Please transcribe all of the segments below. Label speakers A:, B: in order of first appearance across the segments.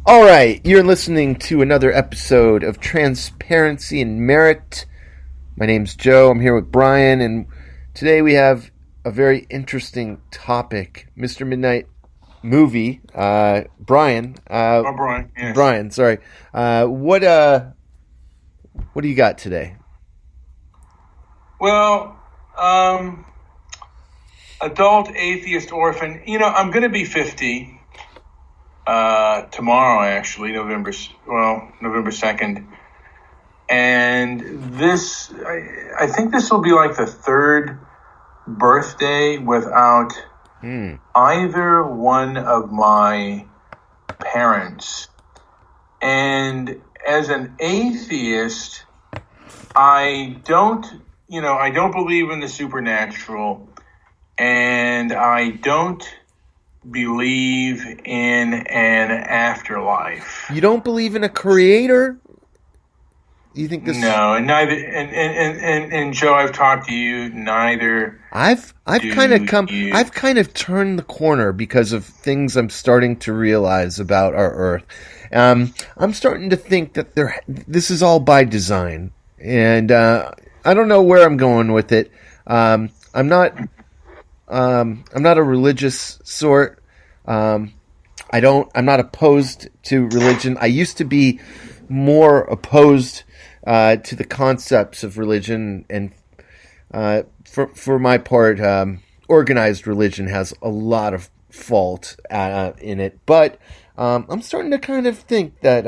A: All right, you're listening to another episode of Transparency and Merit. My name's Joe. I'm here with Brian, and today we have a very interesting topic. Mr. Midnight Movie, Brian.
B: Brian. Yes.
A: Brian, sorry. What do you got today?
B: Well, adult atheist orphan. I'm going to be 50 tomorrow, actually, November 2nd. And I think this will be like the third birthday without either one of my parents. And as an atheist, I don't believe in the supernatural, and I don't believe in an afterlife.
A: You don't believe in a creator? You think this?
B: No, and neither. And Joe, I've talked to you. Neither.
A: I've kind of turned the corner because of things I'm starting to realize about our Earth. I'm starting to think that this is all by design, and I don't know where I'm going with it. I'm not a religious sort. I'm not opposed to religion. I used to be more opposed to the concepts of religion, and for my part, organized religion has a lot of fault in it. But I'm starting to kind of think that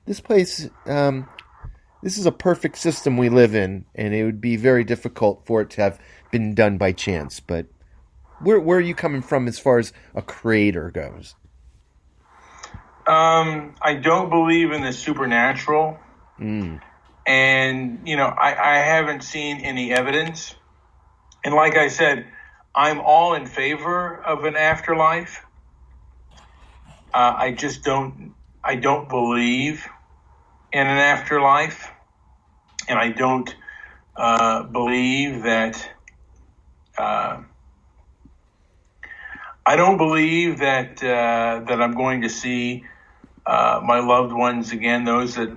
A: this place, this is a perfect system we live in, and it would be very difficult for it to have been done by chance. But where are you coming from as far as a creator goes?
B: I don't believe in the supernatural. And, I haven't seen any evidence. And like I said, I'm all in favor of an afterlife. I don't believe in an afterlife. And I don't believe that that I'm going to see my loved ones again. Those that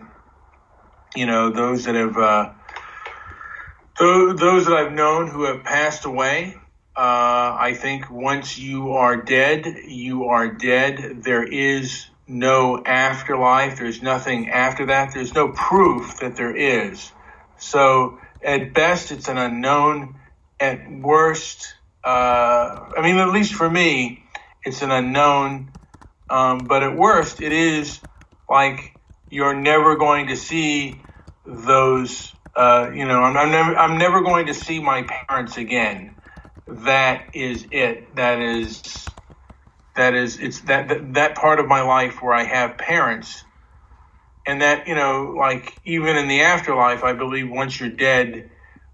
B: I've known who have passed away. I think once you are dead, you are dead. There is no afterlife. There's nothing after that. There's no proof that there is. So at best, it's an unknown. At worst, at least for me, it's an unknown. But at worst, it is like you're never going to see those. I'm never going to see my parents again. That is it. That is it's that part of my life where I have parents, and that even in the afterlife, I believe once you're dead,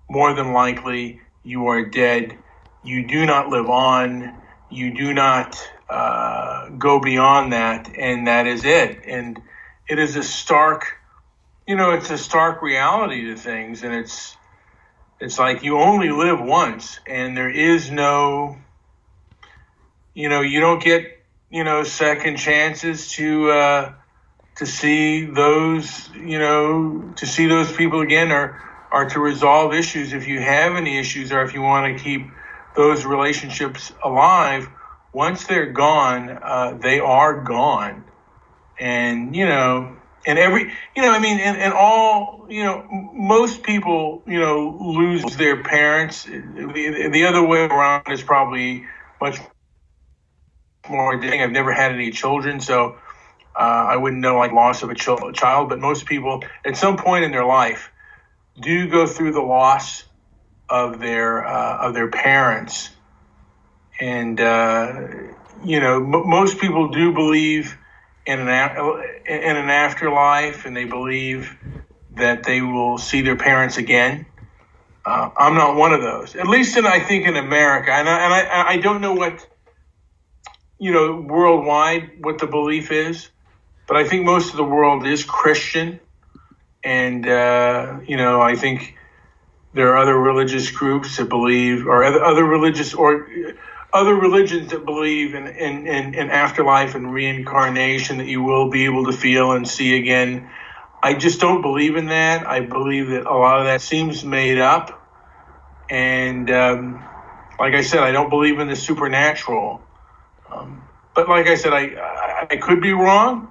B: more than likely you are dead. You do not live on. You do not go beyond that, and that is it. And it is a stark, it's a stark reality to things, and it's like you only live once, and there is no, you don't get, second chances to see those, to see those people again, or to resolve issues if you have any issues, or if you want to keep those relationships alive. Once they're gone, they are gone. And, and most people, lose their parents. The other way around is probably much more dating. I've never had any children, so I wouldn't know loss of a child. But most people at some point in their life do go through the loss of their parents. And, most people do believe in an afterlife, and they believe that they will see their parents again. I'm not one of those, at least I think in America. And I don't know what, worldwide, what the belief is, but I think most of the world is Christian. And, I think there are other religious groups that believe, or other religious other religions that believe in afterlife and reincarnation, that you will be able to feel and see again. I just don't believe in that. I believe that a lot of that seems made up. And like I said, I don't believe in the supernatural. But like I said, I could be wrong.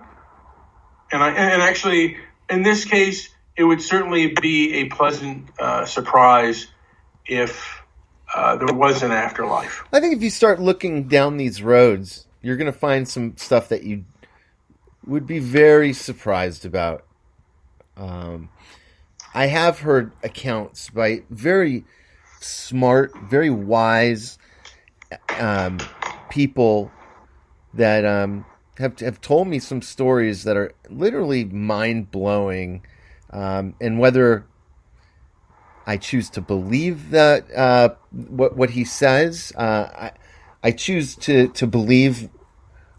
B: And actually, in this case, it would certainly be a pleasant surprise if there was an afterlife.
A: I think if you start looking down these roads, you're going to find some stuff that you would be very surprised about. I have heard accounts by very smart, very wise people that have told me some stories that are literally mind-blowing. And whether I choose to believe that what he says, I choose to believe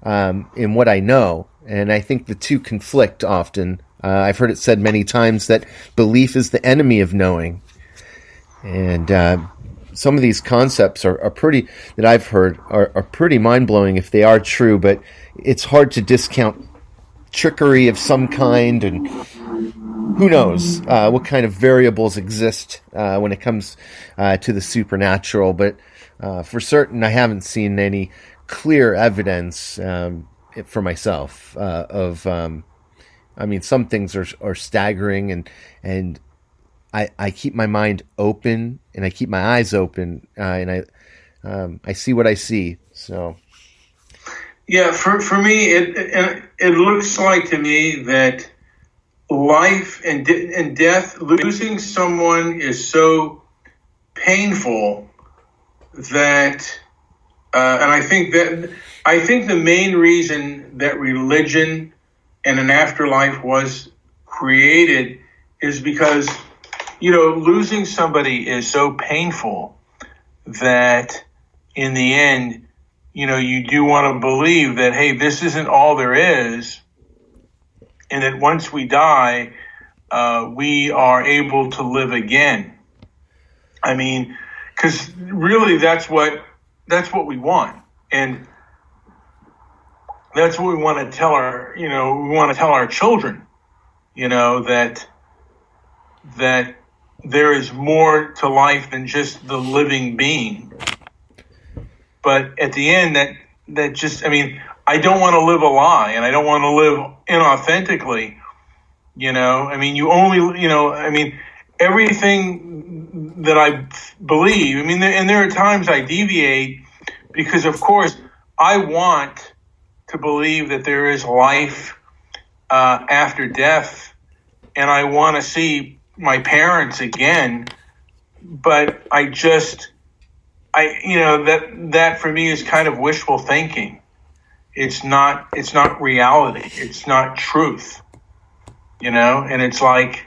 A: in what I know. And I think the two conflict often. I've heard it said many times that belief is the enemy of knowing. And some of these concepts are pretty, that I've heard, are pretty mind-blowing if they are true, but it's hard to discount trickery of some kind, and who knows what kind of variables exist when it comes to the supernatural. But for certain, I haven't seen any clear evidence for myself of... I mean, some things are staggering, and I keep my mind open and I keep my eyes open, and I see what I see. So,
B: yeah, for me, it looks like to me that life and death, losing someone, is so painful that, and I think the main reason that religion and an afterlife was created is because, losing somebody is so painful that in the end, you do want to believe that, hey, this isn't all there is, and that once we die, we are able to live again. I mean, because really that's what we want. And that's what we want to tell our children, that there is more to life than just the living being. But at the end, that just, I don't want to live a lie, and I don't want to live inauthentically. You only, everything that I believe, and there are times I deviate because, of course, I want to believe that there is life after death, and I want to see my parents again, but that for me is kind of wishful thinking. It's not reality. It's not truth, and it's like,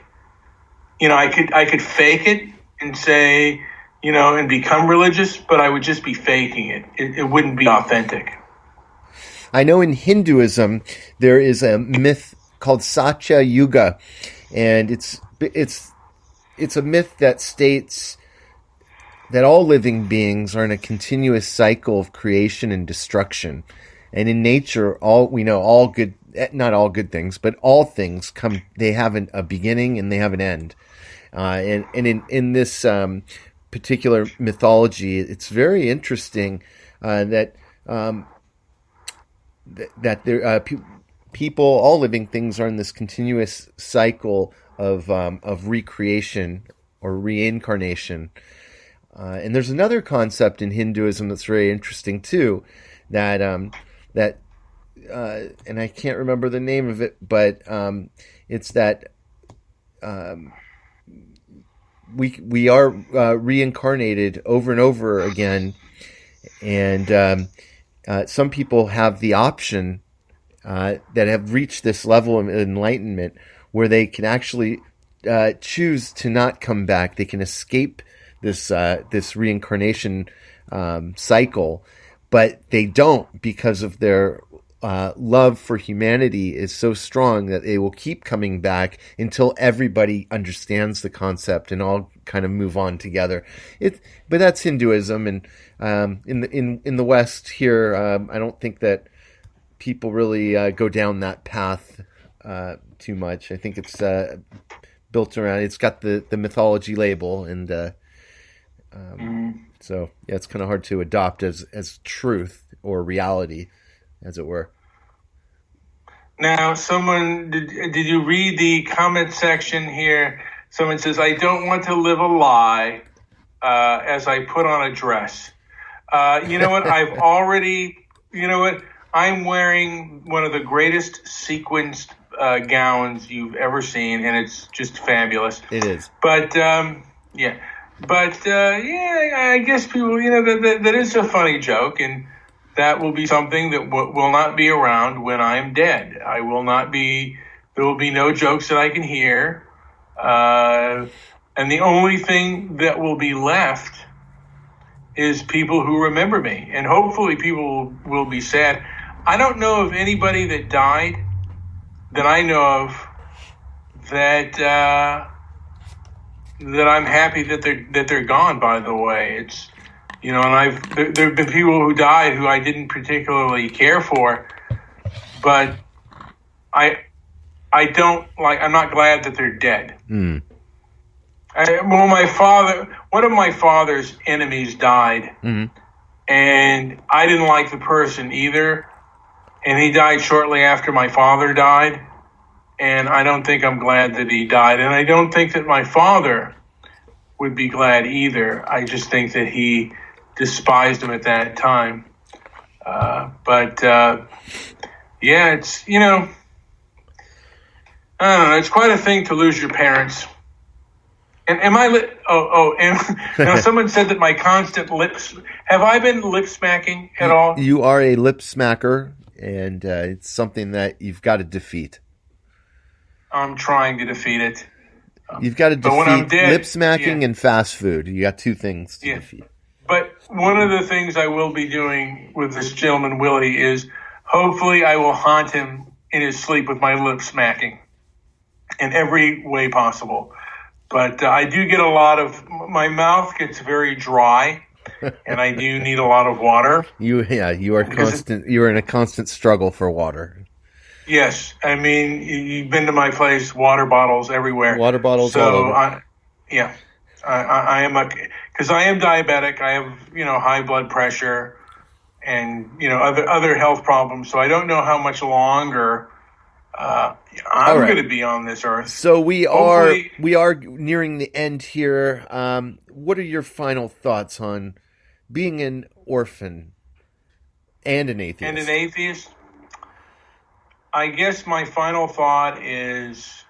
B: I could fake it and say, and become religious, but I would just be faking it. It wouldn't be authentic.
A: I know in Hinduism there is a myth called Satya Yuga, and it's a myth that states that all living beings are in a continuous cycle of creation and destruction. And in nature, all good, not all good things, but all things come. They have a beginning and they have an end. And in this particular mythology, it's very interesting that there people, all living things, are in this continuous cycle of recreation or reincarnation. And there's another concept in Hinduism that's very interesting too, that and I can't remember the name of it, but it's that we are reincarnated over and over again, and some people have the option that have reached this level of enlightenment where they can actually choose to not come back. They can escape this reincarnation cycle, but they don't because of their love for humanity is so strong that they will keep coming back until everybody understands the concept and all kind of move on together. But that's Hinduism, and in the West here, I don't think that people really go down that path too much. I think it's built around. It's got the mythology label, and so yeah, it's kind of hard to adopt as truth or reality, as it were.
B: Now, did you read the comment section here? Someone says, "I don't want to live a lie as I put on a dress." You know what? I'm wearing one of the greatest sequenced gowns you've ever seen, and it's just fabulous.
A: It is.
B: But, yeah. But, I guess people, that is a funny joke, and that will be something that will not be around when I'm dead. There will be no jokes that I can hear. And the only thing that will be left is people who remember me. And hopefully people will be sad. I don't know of anybody that died that I know of that I'm happy that they're gone, by the way. It's, and there have been people who died who I didn't particularly care for, but I'm not glad that they're dead.
A: Mm.
B: One of my father's enemies died, and I didn't like the person either, and he died shortly after my father died, and I don't think I'm glad that he died, and I don't think that my father would be glad either. I just think that he despised him at that time. Yeah, it's, I don't know, it's quite a thing to lose your parents. And am I and now someone said that my constant have I been lip smacking at all?
A: You are a lip smacker, and it's something that you've got to defeat.
B: I'm trying to defeat it.
A: You've got to defeat lip smacking and fast food. You got two things to defeat.
B: But one of the things I will be doing with this gentleman, Willie, is hopefully I will haunt him in his sleep with my lip smacking in every way possible. But I do get my mouth gets very dry, and I do need a lot of water.
A: You are constant. You are in a constant struggle for water.
B: Yes, I mean, you've been to my place, water bottles everywhere.
A: Water bottles
B: so
A: all over.
B: I am because I am diabetic. I have, high blood pressure and, other health problems. So I don't know how much longer I'm going to be on this earth.
A: So we are nearing the end here. What are your final thoughts on being an orphan and an atheist?
B: I guess my final thought is,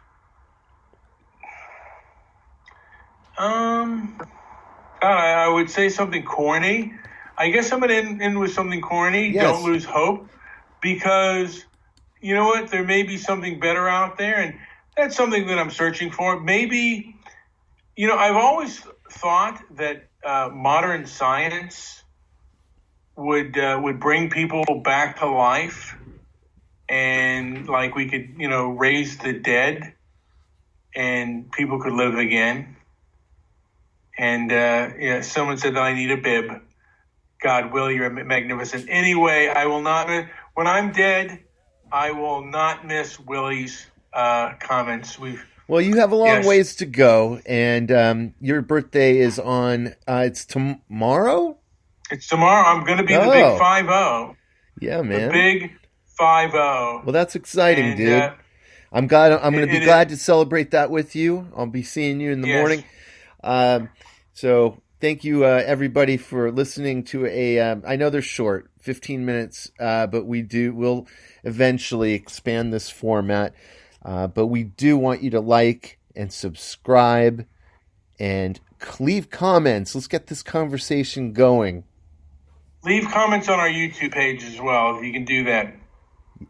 B: I would say something corny. I guess I'm going to end with something corny.
A: Yes.
B: Don't lose hope, because you know what? There may be something better out there, and that's something that I'm searching for. Maybe, I've always thought that modern science would bring people back to life. And like we could, raise the dead, and people could live again. And someone said that I need a bib. God, Will, you're magnificent. Anyway, I will not. When I'm dead, I will not miss Willie's comments.
A: Well, you have a long ways to go, and your birthday is on. It's tomorrow.
B: It's tomorrow. I'm going to be the big 5-0.
A: Yeah, man.
B: The big 5-0.
A: Well, that's exciting, dude. I'm glad. I'm going to be glad to celebrate that with you. I'll be seeing you in the morning. So thank you, everybody, for listening to I know they're short, 15 minutes, but we'll eventually expand this format. But we do want you to like and subscribe and leave comments. Let's get this conversation going.
B: Leave comments on our YouTube page as well, if you can do that.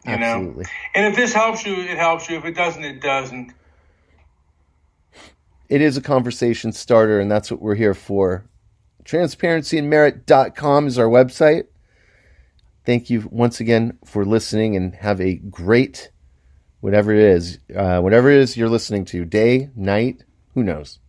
A: Absolutely.
B: And if this helps you, it helps you. If it doesn't, it doesn't.
A: It is a conversation starter, and that's what we're here for. Transparencyandmerit.com is our website. Thank you once again for listening, and have a great whatever it is you're listening to, day, night, who knows.